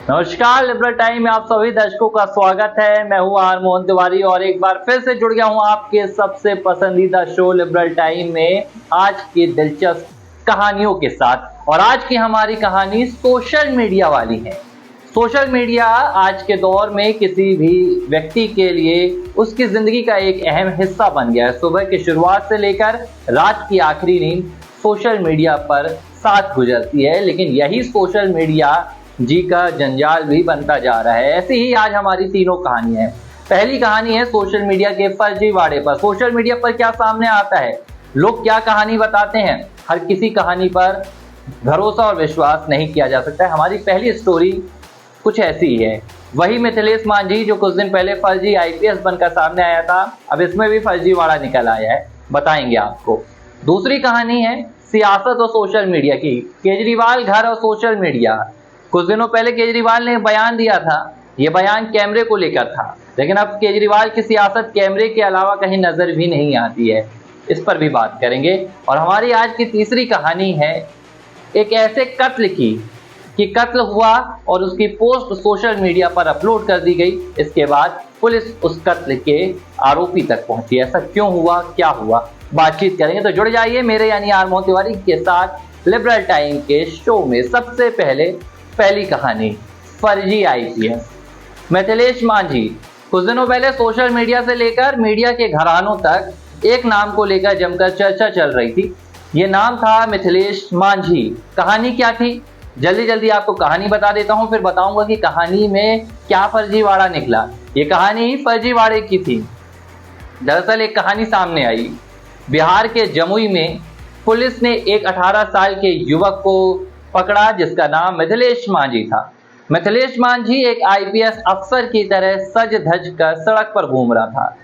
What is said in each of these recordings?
नमस्कार, liberal time में आप सभी दर्शकों का स्वागत है। मैं हूं आर मोहन तिवारी और एक बार फिर से जुड़ गया हूं आपके सबसे पसंदीदा शो लिबरल टाइम में आज की दिलचस्प कहानियों के साथ। और आज की हमारी कहानी सोशल मीडिया वाली है। सोशल मीडिया आज के दौर में किसी भी व्यक्ति के लिए उसकी जिंदगी का एक अहम हिस्सा बन गया है। सुबह की शुरुआत से लेकर रात की आखिरी नींद सोशल मीडिया पर साथ गुजरती है, लेकिन यही सोशल मीडिया जी का जंजाल भी बनता जा रहा है। ऐसी ही आज हमारी तीनों कहानी है। पहली कहानी है सोशल मीडिया के फर्जीवाड़े पर। सोशल मीडिया पर क्या सामने आता है, लोग क्या कहानी बताते हैं, हर किसी कहानी पर भरोसा और विश्वास नहीं किया जा सकता है। हमारी पहली स्टोरी कुछ ऐसी ही है। वही मिथिलेश मांझी जो कुछ दिन पहले फर्जी आईपीएस बनकर सामने आया था, अब इसमें भी फर्जीवाड़ा निकल आया है, बताएंगे आपको। दूसरी कहानी है सियासत और सोशल मीडिया की। केजरीवाल घर और सोशल मीडिया। कुछ दिनों पहले केजरीवाल ने बयान दिया था, ये बयान कैमरे को लेकर था, लेकिन अब केजरीवाल की सियासत कैमरे के अलावा कहीं नजर भी नहीं आती है। इस पर भी बात करेंगे। और हमारी आज की तीसरी कहानी है एक ऐसे कत्ल की कि कत्ल हुआ और उसकी पोस्ट सोशल मीडिया पर अपलोड कर दी गई। इसके बाद पुलिस उस कत्ल के आरोपी तक पहुंची। ऐसा क्यों हुआ, क्या हुआ, बातचीत करेंगे। तो जुड़ जाइए मेरे यानी आर मोहन तिवारी के साथ लिबरल टाइम के शो में। सबसे पहली कहानी फर्जी आईपीएस। मिथिलेश मांझी कुछ दिनों पहले सोशल मीडिया से लेकर मीडिया के घरानों तक एक नाम को लेकर जमकर चर्चा चल रही थी। ये नाम था मिथिलेश मांझी। कहानी क्या थी, जल्दी जल्दी आपको कहानी बता देता हूं, फिर बताऊंगा कि कहानी में क्या फर्जीवाड़ा निकला। ये कहानी ही फर्जीवाड़े की थी। दरअसल एक कहानी सामने आई। बिहार के जमुई में पुलिस ने एक 18 साल के युवक को पकड़ा जिसका नाम मिथिलेश मांझी था। मिथिलेश मांझी एक आईपीएस अफसर की तरह सज धज कर सड़क पर घूम रहा था।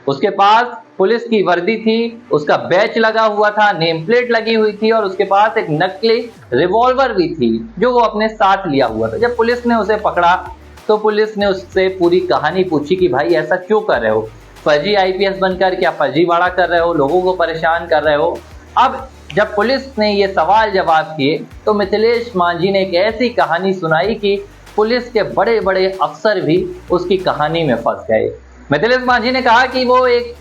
उसके पास पुलिस की वर्दी थी, उसका बैच लगा हुआ था, नेम प्लेट लगी हुई थी और उसके पास एक नकली रिवॉल्वर भी थी जो वो अपने साथ लिया हुआ था। जब पुलिस ने उसे पकड़ा तो पुलिस ने उससे पूरी कहानी पूछी कि भाई ऐसा क्यों कर रहे हो, फर्जी आईपीएस बनकर क्या फर्जीवाड़ा कर रहे हो, लोगों को परेशान कर रहे हो। अब जब पुलिस ने ये सवाल जवाब किए तो मिथिलेश मांझी ने एक ऐसी कहानी सुनाई कि पुलिस के बड़े बड़े अफसर भी उसकी कहानी में फंस गए। मिथिलेश मांझी ने कहा कि वो एक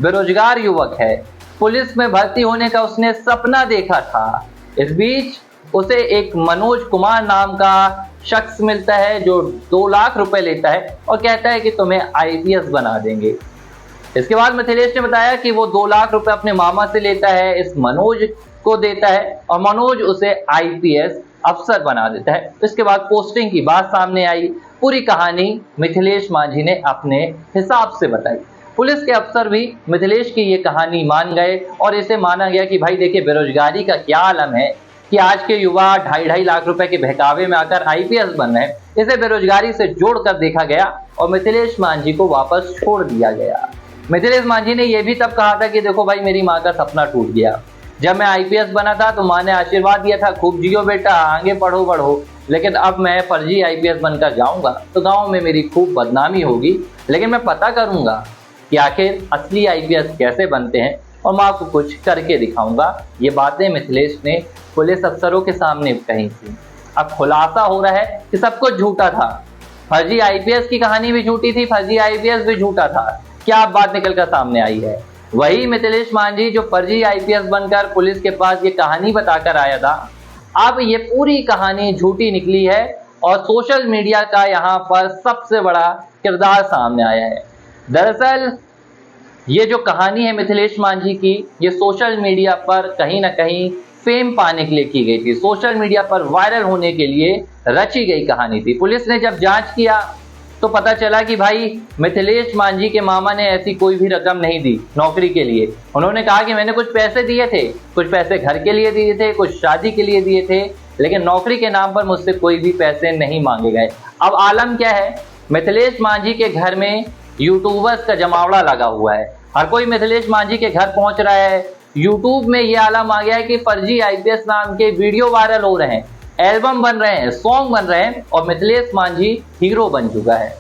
बेरोजगार युवक है, पुलिस में भर्ती होने का उसने सपना देखा था। इस बीच उसे एक मनोज कुमार नाम का शख्स मिलता है जो 2 लाख रुपए लेता है और कहता है कि तुम्हें आईपीएस बना देंगे। इसके बाद मिथिलेश ने बताया कि वो 2 लाख रुपए अपने मामा से लेता है, इस मनोज को देता है और मनोज उसे आईपीएस अफसर बना देता है। इसके बाद पोस्टिंग की बात सामने आई। पूरी कहानी मिथिलेश मांझी ने अपने हिसाब से बताई। पुलिस के अफसर भी मिथिलेश की ये कहानी मान गए और इसे माना गया कि भाई देखिए बेरोजगारी का क्या आलम है कि आज के युवा 2.5 लाख रुपए के बहकावे में आकर आईपीएस बन रहे हैं। इसे बेरोजगारी से जोड़कर देखा गया और मिथिलेश मांझी को वापस छोड़ दिया गया। मिथिलेश मांझी ने यह भी तब कहा था कि देखो भाई मेरी माँ का सपना टूट गया, जब मैं आईपीएस बना था तो माँ ने आशीर्वाद दिया था खूब जियो बेटा, आगे पढ़ो बढ़ो, लेकिन अब मैं फर्जी आईपीएस बनकर जाऊंगा तो गांव में मेरी खूब बदनामी होगी, लेकिन मैं पता करूंगा कि आखिर असली आईपीएस कैसे बनते हैं और माँ को कुछ करके दिखाऊंगा। ये बातें मिथिलेश ने पुलिस अफसरों के सामने कही थी। अब खुलासा हो रहा है कि सब कुछ झूठा था, फर्जी आईपीएस की कहानी भी झूठी थी, फर्जी आईपीएस भी झूठा था। क्या बात निकलकर सामने आई है, वही मिथिलेश मांझी जो फर्जी आईपीएस बनकर पुलिस के पास ये कहानी बताकर आया था, अब ये पूरी कहानी झूठी निकली है और सोशल मीडिया का यहाँ पर सबसे बड़ा किरदार सामने आया है। दरअसल ये जो कहानी है मिथिलेश मांझी की, ये सोशल मीडिया पर कहीं ना कहीं फेम पाने के लिए की गई थी, सोशल मीडिया पर वायरल होने के लिए रची गई कहानी थी। पुलिस ने जब जांच किया तो पता चला कि भाई मिथिलेश मांझी के मामा ने ऐसी कोई भी रकम नहीं दी नौकरी के लिए। उन्होंने कहा कि मैंने कुछ पैसे दिए थे, कुछ पैसे घर के लिए दिए थे, कुछ शादी के लिए दिए थे, लेकिन नौकरी के नाम पर मुझसे कोई भी पैसे नहीं मांगे गए। अब आलम क्या है, मिथिलेश मांझी के घर में यूट्यूबर्स का जमावड़ा लगा हुआ है, हर कोई मिथिलेश मांझी के घर पहुंच रहा है। यूट्यूब में ये आलम आ गया है कि फर्जी आईपीएस नाम के वीडियो वायरल हो रहे हैं, एल्बम बन रहे हैं, सॉन्ग बन रहे हैं और मिथिलेश मांझी हीरो बन चुका है।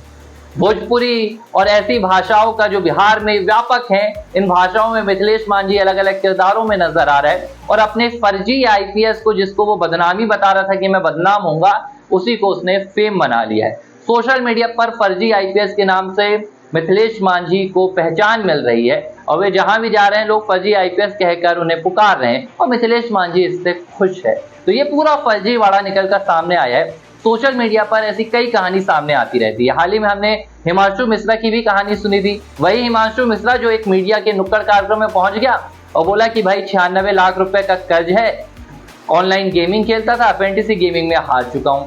भोजपुरी और ऐसी भाषाओं का जो बिहार में व्यापक है, इन भाषाओं में मिथिलेश मांझी अलग अलग किरदारों में नजर आ रहा है और अपने फर्जी आईपीएस को, जिसको वो बदनामी बता रहा था कि मैं बदनाम होऊंगा, उसी को उसने फेम बना लिया है। सोशल मीडिया पर फर्जी आईपीएस के नाम से मिथिलेश मांझी को पहचान मिल रही है और वे जहां भी जा रहे हैं लोग फर्जी आईपीएस कहकर उन्हें पुकार रहे हैं और मिथिलेश मांझी इससे खुश है। तो ये पूरा फर्जीवाड़ा निकलकर सामने आया है। सोशल मीडिया पर ऐसी कई कहानी सामने आती रहती है। हाल ही में हमने हिमांशु मिश्रा की भी कहानी सुनी थी। वही हिमांशु मिश्रा जो एक मीडिया के नुक्कड़ कार्यक्रम में पहुंच गया और बोला कि भाई 96 लाख रुपए का कर्ज है, ऑनलाइन गेमिंग खेलता था, फैंटेसी गेमिंग में हार चुका हूं।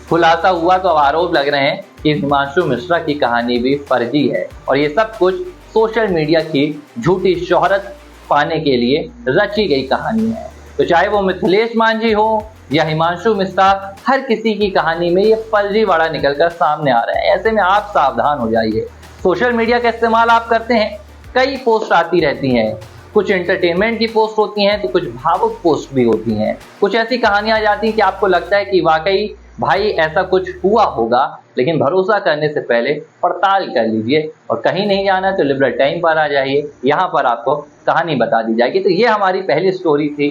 खुलासा हुआ तो अब आरोप लग रहे हैं कि हिमांशु मिश्रा की कहानी भी फर्जी है और ये सब कुछ सोशल मीडिया की झूठी शोहरत पाने के लिए रची गई कहानी है। तो चाहे वो मिथिलेश मांझी हो या हिमांशु मिश्रा, हर किसी की कहानी में ये फर्जीवाड़ा निकलकर सामने आ रहा है। ऐसे में आप सावधान हो जाइए। सोशल मीडिया का इस्तेमाल आप करते हैं, कई पोस्ट आती रहती हैं, कुछ एंटरटेनमेंट की पोस्ट होती हैं तो कुछ भावुक पोस्ट भी होती हैं। कुछ ऐसी कहानियां आ जाती हैं कि आपको लगता है कि वाकई भाई ऐसा कुछ हुआ होगा, लेकिन भरोसा करने से पहले पड़ताल कर लीजिए और कहीं नहीं जाना तो लिबरल टाइम पर आ जाइए, यहाँ पर आपको कहानी बता दी जाएगी। तो ये हमारी पहली स्टोरी थी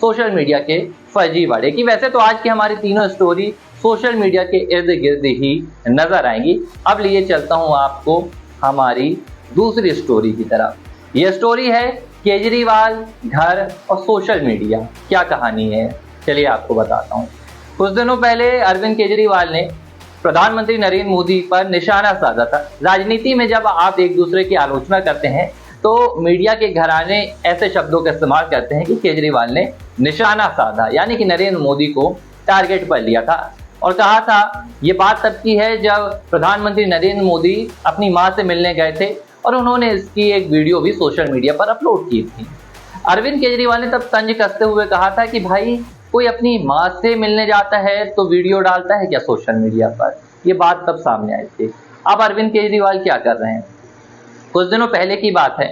सोशल मीडिया के फर्जीवाड़े की। वैसे तो आज की हमारी तीनों स्टोरी सोशल मीडिया के इर्द गिर्द ही नजर आएंगी। अब लिए चलता हूँ आपको हमारी दूसरी स्टोरी की तरफ। यह स्टोरी है केजरीवाल, घर और सोशल मीडिया। क्या कहानी है चलिए आपको बताता हूँ। कुछ दिनों पहले अरविंद केजरीवाल ने प्रधानमंत्री नरेंद्र मोदी पर निशाना साधा था। राजनीति में जब आप एक दूसरे की आलोचना करते हैं तो मीडिया के घराने ऐसे शब्दों का इस्तेमाल करते हैं कि केजरीवाल ने निशाना साधा, यानी कि नरेंद्र मोदी को टारगेट पर लिया था और कहा था, ये बात तब की है जब प्रधानमंत्री नरेंद्र मोदी अपनी मां से मिलने गए थे और उन्होंने इसकी एक वीडियो भी सोशल मीडिया पर अपलोड की थी। अरविंद केजरीवाल ने तब तंज कसते हुए कहा था कि भाई कोई अपनी मां से मिलने जाता है तो वीडियो डालता है क्या सोशल मीडिया पर। ये बात तब सामने आई थी। अब अरविंद केजरीवाल क्या कर रहे हैं, कुछ दिनों पहले की बात है।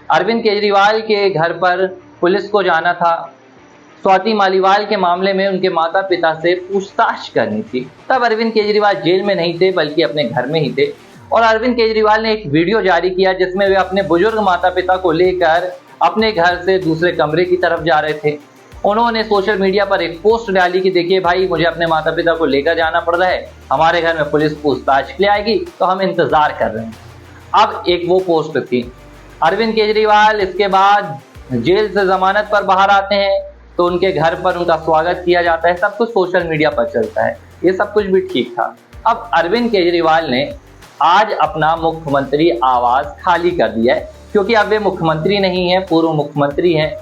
अरविंद केजरीवाल के घर पर पुलिस को जाना था। स्वाति मालीवाल के मामले में उनके माता पिता से पूछताछ करनी थी। तब अरविंद केजरीवाल जेल में नहीं थे बल्कि अपने घर में ही थे और अरविंद केजरीवाल ने एक वीडियो जारी किया जिसमें वे अपने बुजुर्ग माता पिता को लेकर अपने घर से दूसरे कमरे की तरफ जा रहे थे। उन्होंने सोशल मीडिया पर एक पोस्ट डाली कि देखिए भाई, मुझे अपने माता पिता को लेकर जाना पड़ रहा है, हमारे घर में पुलिस पूछताछ के लिए आएगी तो हम इंतजार कर रहे हैं। अब एक वो पोस्ट थी। अरविंद केजरीवाल इसके बाद जेल से जमानत पर बाहर आते हैं तो उनके घर पर उनका स्वागत किया जाता है, सब कुछ सोशल मीडिया पर चलता है। ये सब कुछ भी ठीक था। अब अरविंद केजरीवाल ने आज अपना मुख्यमंत्री आवास खाली कर दिया है क्योंकि अब वे मुख्यमंत्री नहीं है, पूर्व मुख्यमंत्री हैं।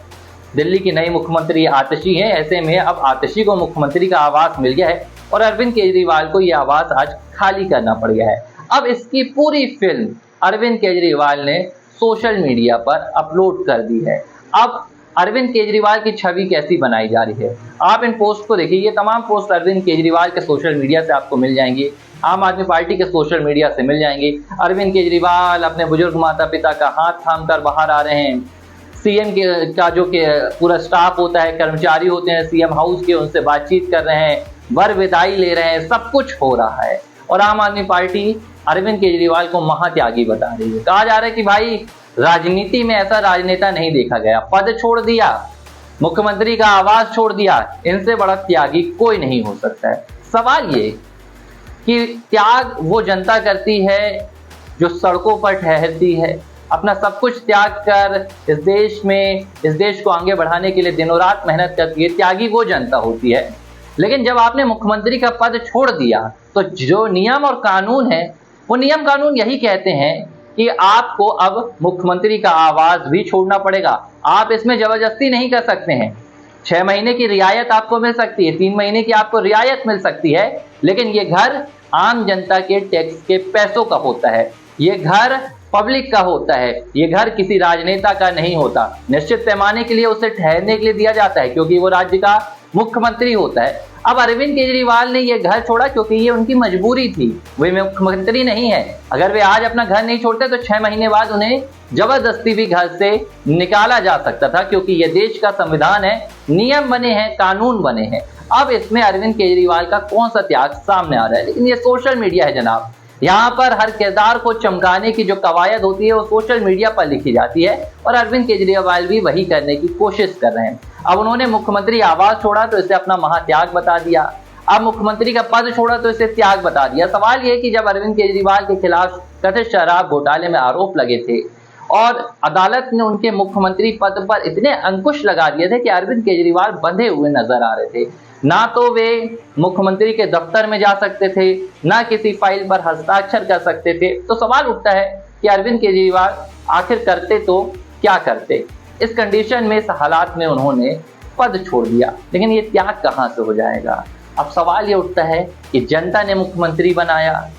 दिल्ली की नई मुख्यमंत्री आतिशी हैं। ऐसे में अब आतिशी को मुख्यमंत्री का आवास मिल गया है और अरविंद केजरीवाल को यह आवास आज खाली करना पड़ गया है। अब इसकी पूरी फिल्म अरविंद केजरीवाल ने सोशल मीडिया पर अपलोड कर दी है। अब अरविंद केजरीवाल की छवि कैसी बनाई जा रही है, आप इन पोस्ट को देखिए। ये तमाम पोस्ट अरविंद केजरीवाल के सोशल मीडिया से आपको मिल जाएंगी, आम आदमी पार्टी के सोशल मीडिया से मिल जाएंगी। अरविंद केजरीवाल अपने बुजुर्ग माता पिता का हाथ थाम कर बाहर आ रहे हैं। सीएम का जो कि पूरा स्टाफ होता है, कर्मचारी होते हैं सीएम हाउस के, उनसे बातचीत कर रहे हैं, वर विदाई ले रहे हैं, सब कुछ हो रहा है। और आम आदमी पार्टी अरविंद केजरीवाल को महात्यागी बता रही है। कहा जा रहा है कि भाई राजनीति में ऐसा राजनेता नहीं देखा गया, पद छोड़ दिया, मुख्यमंत्री का आवास छोड़ दिया, इनसे बड़ा त्यागी कोई नहीं हो सकता है। सवाल ये कि त्याग वो जनता करती है जो सड़कों पर ठहरती है, अपना सब कुछ त्याग कर इस देश को आगे बढ़ाने के लिए दिनों रात मेहनत करती है। त्यागी वो जनता होती है। लेकिन जब आपने मुख्यमंत्री का पद छोड़ दिया तो जो नियम और कानून है वो नियम कानून यही कहते हैं कि आपको अब मुख्यमंत्री का आवास भी छोड़ना पड़ेगा। आप इसमें जबरदस्ती नहीं कर सकते हैं। 6 महीने की रियायत आपको मिल सकती है, 3 महीने की आपको रियायत मिल सकती है, लेकिन ये घर आम जनता के टैक्स के पैसों का होता है, ये घर पब्लिक का होता है, ये घर किसी राजनेता का नहीं होता। निश्चित पैमाने के लिए उसे ठहरने के लिए दिया जाता है क्योंकि वो राज्य का मुख्यमंत्री होता है। अब अरविंद केजरीवाल ने ये घर छोड़ा क्योंकि ये उनकी मजबूरी थी, वे मुख्यमंत्री नहीं है। अगर वे आज अपना घर नहीं छोड़ते तो 6 महीने बाद उन्हें जबरदस्ती भी घर से निकाला जा सकता था क्योंकि ये देश का संविधान है, नियम बने हैं, कानून बने हैं। अब इसमें अरविंद केजरीवाल का कौन सा त्याग सामने आ रहा है? लेकिन ये सोशल मीडिया है जनाब, यहाँ पर हर किरदार को चमकाने की जो कवायद होती है वो सोशल मीडिया पर लिखी जाती है और अरविंद केजरीवाल भी वही करने की कोशिश कर रहे हैं। अब उन्होंने मुख्यमंत्री आवास छोड़ा तो इसे अपना महात्याग बता दिया। अब मुख्यमंत्री का पद छोड़ा तो इसे त्याग बता दिया। सवाल यह कि जब अरविंद केजरीवाल के खिलाफ कथित शराब घोटाले में आरोप लगे थे और अदालत ने उनके मुख्यमंत्री पद पर इतने अंकुश लगा दिए थे कि अरविंद केजरीवाल बंधे हुए नजर आ रहे थे। ना तो वे मुख्यमंत्री के दफ्तर में जा सकते थे, ना किसी फाइल पर हस्ताक्षर कर सकते थे। तो सवाल उठता है कि अरविंद केजरीवाल आखिर करते तो क्या करते। इस कंडीशन में, इस हालात में उन्होंने पद छोड़ दिया, लेकिन ये त्याग कहां से हो जाएगा। अब सवाल ये उठता है कि जनता ने मुख्यमंत्री बनाया,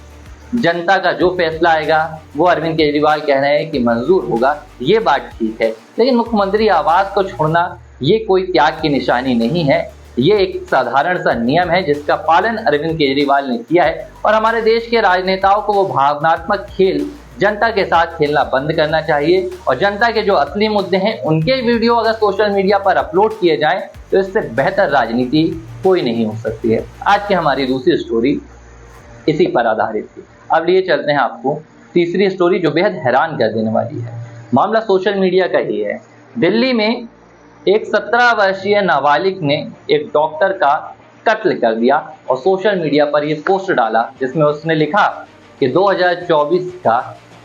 जनता का जो फैसला आएगा वो अरविंद केजरीवाल कह रहे हैं कि मंजूर होगा, ये बात ठीक है, लेकिन मुख्यमंत्री आवास को छोड़ना ये कोई त्याग की निशानी नहीं है। ये एक साधारण सा नियम है जिसका पालन अरविंद केजरीवाल ने किया है और हमारे देश के राजनेताओं को वो भावनात्मक खेल जनता के साथ खेलना बंद करना चाहिए और जनता के जो असली मुद्दे हैं उनके वीडियो अगर सोशल मीडिया पर अपलोड किए जाएं तो इससे बेहतर राजनीति कोई नहीं हो सकती है। आज की हमारी दूसरी स्टोरी इसी पर आधारित थी। अब लिए चलते हैं आपको तीसरी स्टोरी जो बेहद हैरान कर देने वाली है। मामला सोशल मीडिया का ही है। दिल्ली में एक 17 वर्षीय नाबालिग ने एक डॉक्टर का कत्ल कर दिया और सोशल मीडिया पर यह पोस्ट डाला जिसमें उसने लिखा कि 2024 का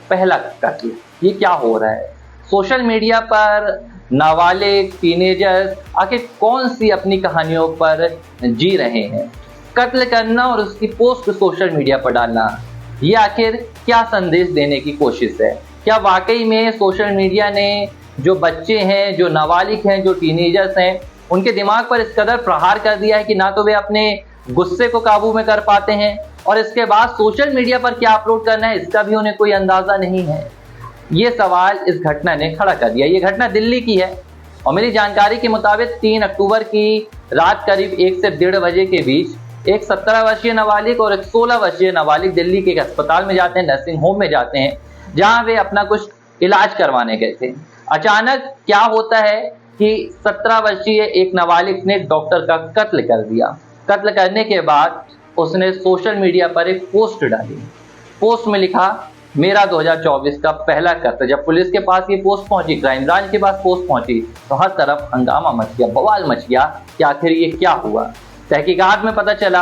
पहला कत्ल। ये क्या हो रहा है? सोशल मीडिया पर नाबालिग, टीनेजर्स आखिर कौन सी अपनी कहानियों पर जी रहे हैं? कत्ल करना और उसकी पोस्ट सोशल मीडिया पर डालना, ये आखिर क्या संदेश देने की कोशिश है? क्या वाकई में सोशल मीडिया ने जो बच्चे हैं, जो नाबालिग हैं, जो टीनेजर्स हैं, उनके दिमाग पर इस कदर प्रहार कर दिया है कि ना तो वे अपने गुस्से को काबू में कर पाते हैं और इसके बाद सोशल मीडिया पर क्या अपलोड करना है इसका भी उन्हें कोई अंदाजा नहीं है। ये सवाल इस घटना ने खड़ा कर दिया। ये घटना दिल्ली की है और मेरी जानकारी के मुताबिक 3 अक्टूबर की रात करीब 1 से 1:30 बजे के बीच एक 17 वर्षीय नाबालिग और एक 16 वर्षीय नाबालिग दिल्ली के एक अस्पताल में जाते हैं, नर्सिंग होम में जाते हैं, जहां वे अपना कुछ इलाज करवाने गए थे। अचानक क्या होता है कि 17 वर्षीय एक नाबालिग ने डॉक्टर का कत्ल कर दिया। कत्ल करने के बाद उसने सोशल मीडिया पर एक पोस्ट डाली। पोस्ट में लिखा, मेरा 2024 का पहला कत्ल। जब पुलिस के पास ये पोस्ट पहुंची, क्राइम ब्रांच के पास पोस्ट पहुंची, तो हर तरफ हंगामा मच गया, बवाल मच गया कि आखिर ये क्या हुआ। तहकीकात में पता चला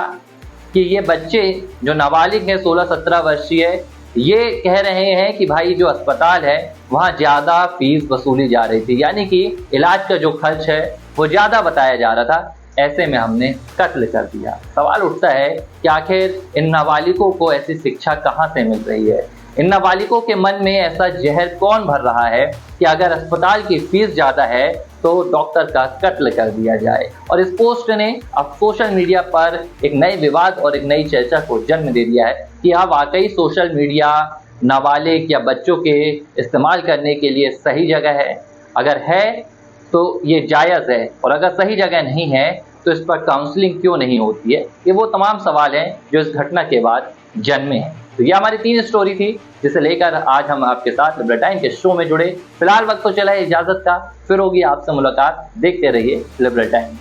कि ये बच्चे जो नाबालिग हैं 16-17 वर्षीय, ये कह रहे हैं कि भाई जो अस्पताल है वहाँ ज़्यादा फीस वसूली जा रही थी, यानी कि इलाज का जो खर्च है वो ज़्यादा बताया जा रहा था, ऐसे में हमने कत्ल कर दिया। सवाल उठता है कि आखिर इन नाबालिगों को ऐसी शिक्षा कहाँ से मिल रही है? इन नाबालिगों के मन में ऐसा जहर कौन भर रहा है कि अगर अस्पताल की फीस ज़्यादा है तो डॉक्टर का कत्ल कर दिया जाए? और इस पोस्ट ने अब सोशल मीडिया पर एक नए विवाद और एक नई चर्चा को जन्म दे दिया है कि हाँ, वाकई सोशल मीडिया नाबालिग या बच्चों के इस्तेमाल करने के लिए सही जगह है? अगर है तो ये जायज़ है, और अगर सही जगह नहीं है तो इस पर काउंसलिंग क्यों नहीं होती है? ये वो तमाम सवाल हैं जो इस घटना के बाद जन्मे हैं। तो ये हमारी 3 स्टोरी थी जिसे लेकर आज हम आपके साथ लिबरल टाइम के शो में जुड़े। फिलहाल वक्त तो चला है इजाज़त का, फिर होगी आपसे मुलाकात। देखते रहिए लिबरल टाइम।